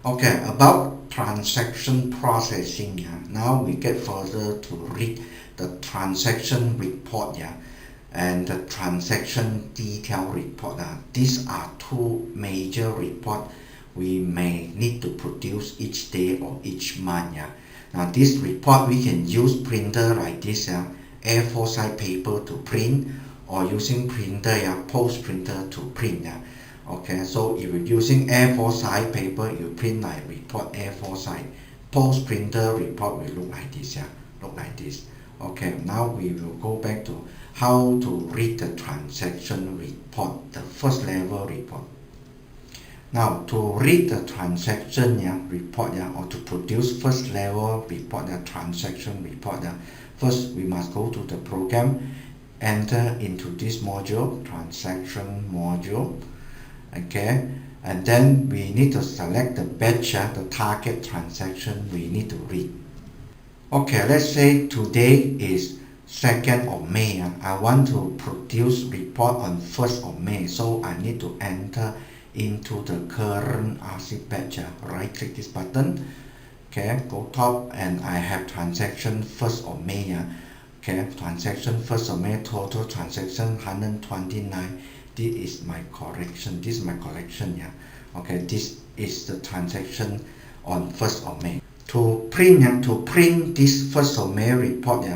Okay, about transaction processing. Yeah. Now we get further to read the transaction report. Yeah, and the transaction detail report. These are two major reports we may need to produce each day or each month. Yeah. Now this report we can use printer like this, A4 size paper to print, or using printer, post printer to print. Yeah. Okay, so if you're using A4 size paper, you print like report A4 size. Post printer report will look like this. Yeah, look like this. Okay, now we will go back to how to read the transaction report, the first level report. Now to read the transaction report, or to produce first level report, transaction report, first we must go to the program, enter into this module, transaction module. Okay, and then we need to select the batch, the target transaction we need to read. Okay, let's say today is 2nd of May. I want to produce report on 1st of May, so I need to enter into the current RC batch. Right click this button. Okay, go top, and I have transaction 1st of May. Okay, transaction 1st of May, total transaction 129. This is my correction. This is my collection. Okay, this is the transaction on 1st of May. To print this 1st of May report,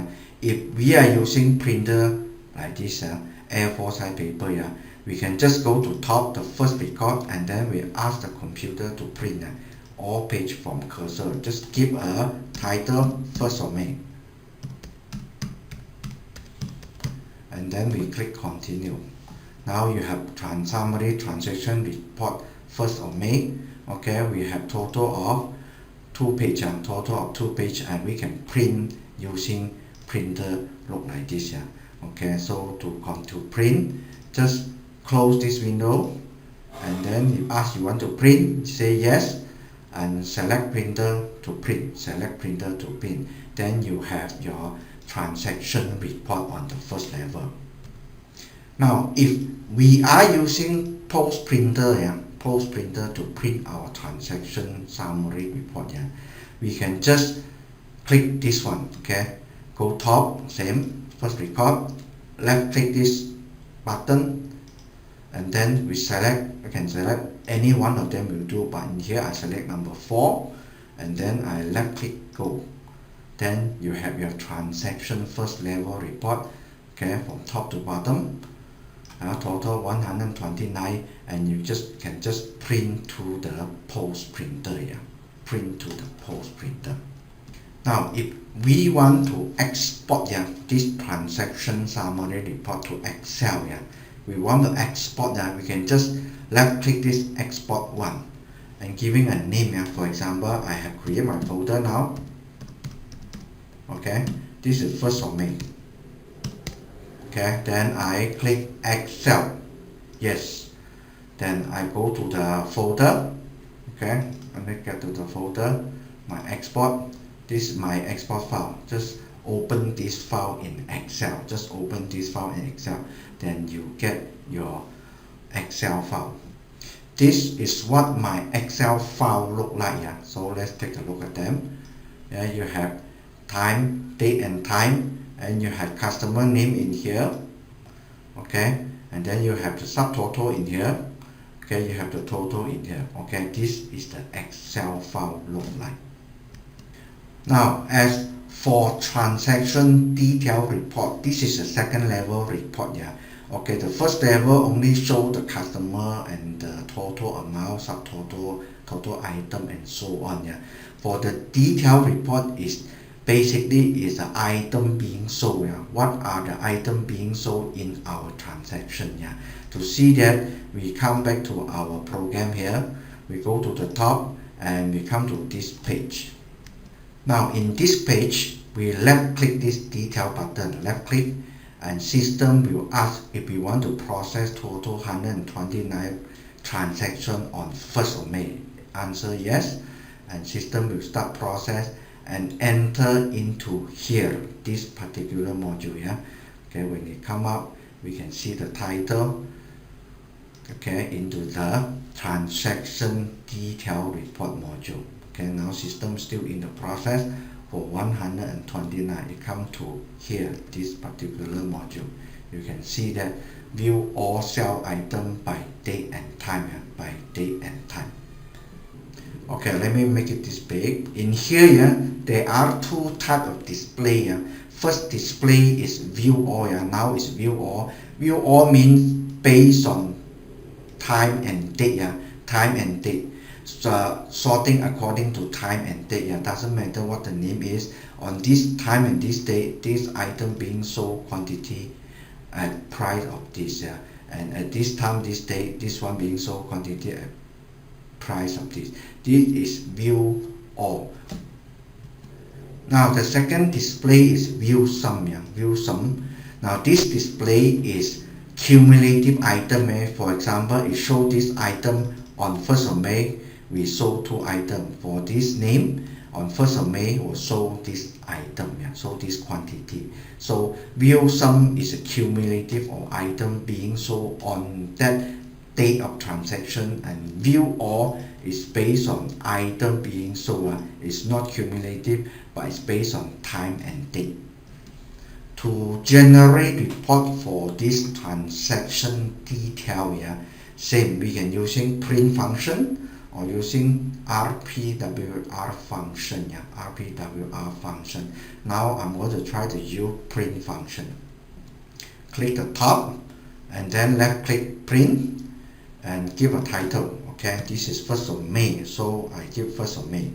if we are using printer like this, A4 size paper, we can just go to top, the first record, and then we ask the computer to print all page from cursor. Just give a title 1st of May, and then we click continue. Now you have summary transaction report 1st of May. Okay, we have total of 2 page, and we can print using printer, look like this. Okay, so to print, just close this window, and then you ask you want to print, say yes, and select printer to print, then you have your transaction report on the first level. Now if we are using post printer to print our transaction summary report, we can just click this one. Okay, go top, same, first record, left click this button, and then we can select any one of them will do, but in here I select number 4, and then I left click go. Then you have your transaction first level report. Okay, from top to bottom, total 129, and you can just print to the post printer. Print to the post printer. Now if we want to export this transaction summary report to Excel, we want to export, we can just left click this export one, and giving a name. For example, I have created my folder now. Okay, this is 1st of May. Okay, then I click Excel, yes, then I go to the folder. Okay, let me get to the folder, my export, this is my export file. Just open this file in Excel, then you get your Excel file. This is what my Excel file look like. So let's take a look at them. You have time, date and time, and you have customer name in here. Okay, and then you have the subtotal in here. Okay, you have the total in here. Okay, this is the Excel file look like. Now as for transaction detail report, this is a 2nd level report. Okay, the first level only show the customer and the total amount, subtotal, total item, and so on. For the detail report is basically is the item being sold. What are the item being sold in our transaction? To see that, we come back to our program here. We go to the top, and we come to this page. Now in this page, we left click this detail button, left click, and system will ask if we want to process total 129 transaction on 1st of May. Answer yes, and system will start process and enter into here, this particular module. Okay, when it come up, we can see the title. Okay, into the transaction detail report module. Okay, now system still in the process. For 129, it come to here, this particular module. You can see that view all sell item by date and time, by date and time. Okay, let me make it this big. In here, there are two types of display. First display is view all. Now is view all. View all means based on time and date. Time and date. So, sorting according to time and date. Doesn't matter what the name is. On this time and this date, this item being sold quantity at price of this. And at this time, this date, this one being sold quantity at price of this. This is view all. Now the second display is view sum. View sum. Now this display is cumulative item. For example, it shows this item on 1st of May, we sold 2 items. For this name, on 1st of May, we sold this item, so this quantity. So view sum is a cumulative or item being sold on that date of transaction, and view all is based on item being sold. It's not cumulative, but it's based on time and date. To generate report for this transaction detail, same, we can using print function or using RPWR function. RPWR function. Now I'm going to try to use print function. Click the top and then left click print and give a title. Okay, this is 1st of May, so I give 1st of May.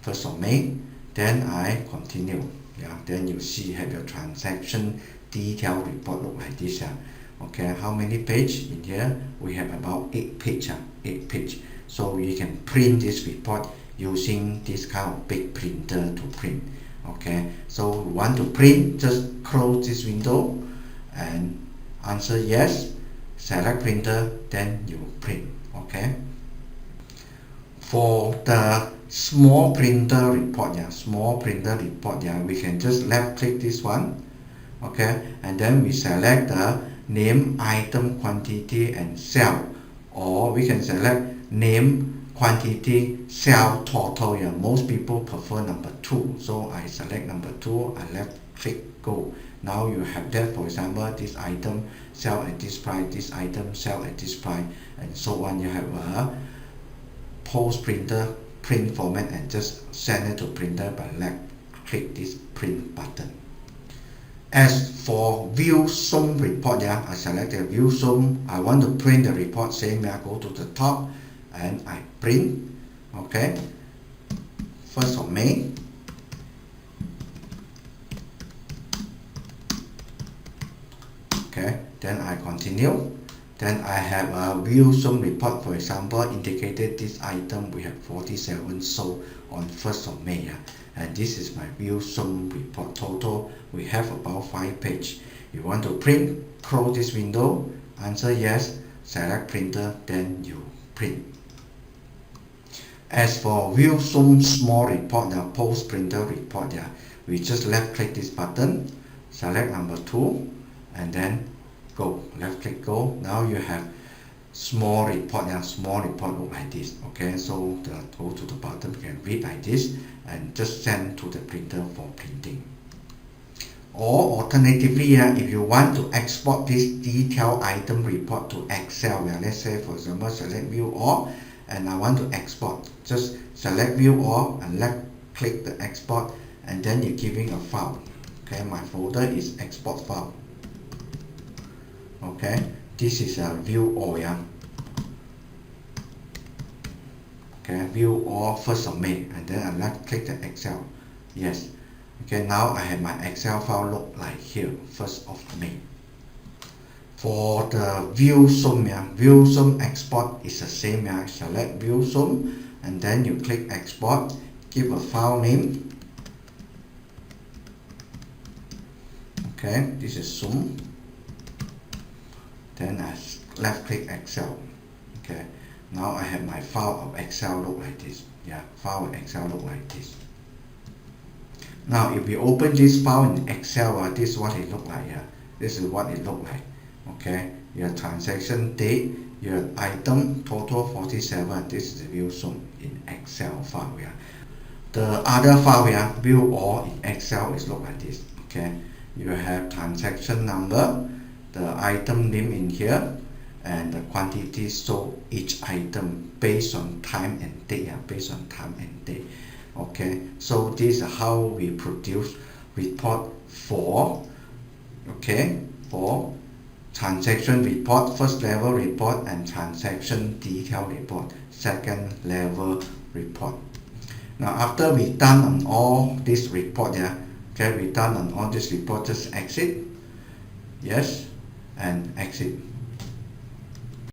1st of May, then I continue. Then you see have your transaction detail report look like this. Okay, how many page in here? We have about 8 page. 8 page. So you can print this report using this kind of big printer to print. Okay, so you want to print, just close this window and answer yes, select printer, then you print. Okay, for the small printer report, we can just left click this one. Okay, and then we select the name, item, quantity and sell, or we can select name, quantity, sell, total. Most people prefer number 2, so I select number 2, I left click go. Now you have that, for example, this item sell at this price, this item sell at this price, and so on. You have a post printer print format and just send it to printer by left click this print button. As for view sum report, I select the view sum. I want to print the report, same. I go to the top and I print. Okay, 1st of May. Okay, then I continue. Then I have a view sum report, for example, indicated this item we have 47 sold on 1st of May. And this is my view sum report. Total we have about 5 page. You want to print, close this window, answer yes, select printer, then you print. As for view sum small report, post printer report, we just left click this button, select number 2 and then go, left click go. Now you have small report. Small report look like this. Okay, so go to the bottom, you can read like this and just send to the printer for printing. Or alternatively, if you want to export this detailed item report to Excel, let's say for example select view all and I want to export, just select view all and left click the export and then you're giving a file. Okay, my folder is export file. Okay, this is a view all. Okay, view all 1st of May and then I left click the Excel. Yes. Okay, now I have my Excel file look like here, 1st of May. For the view sum, view sum export is the same. Select view sum and then you click export, give a file name. Okay, this is sum. Then I left click Excel. Okay, now I have my file of Excel look like this. File of Excel look like this. Now if we open this file in Excel, this is what it look like. This is what it look like. Okay, your transaction date, your item total 47. This is the view shown in Excel file. Yeah. The other file, yeah, view all in Excel is look like this. Okay, you have transaction number, the item name in here, and the quantity sold each item based on time and date. Yeah, based on time and date. Okay, so this is how we produce report for, okay, for transaction report, first level report, and transaction detail report, second level report. Now after we done on all this report, yeah, okay, we done on all this report, just exit, yes, and exit.